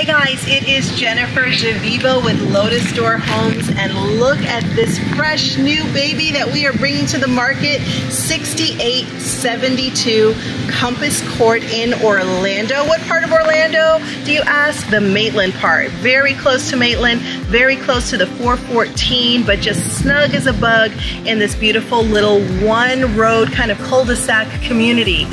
guys, it is Jennifer DeVivo with Lotus Door Homes, and look at this fresh new baby that we are bringing to the market. 6872 Compass Court in Orlando. What part of Orlando do you ask? The Maitland part. Very close to Maitland, very close to the 414, but just snug as a bug in this beautiful little one road kind of cul-de-sac community.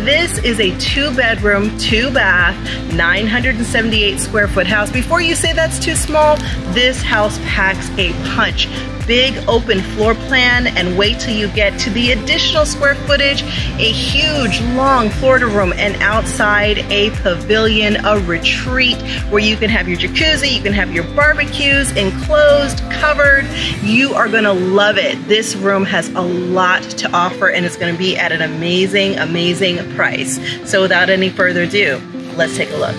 This is a 2-bedroom, 2-bath, 978 square foot house. Before you say that's too small, this house packs a punch. Big open floor plan, and wait till you get to the additional square footage. A huge long Florida room, and outside a pavilion, a retreat where you can have your jacuzzi, you can have your barbecues enclosed, covered. You are gonna love it. This room has a lot to offer, and it's gonna be at an amazing, amazing price. So without any further ado, let's take a look.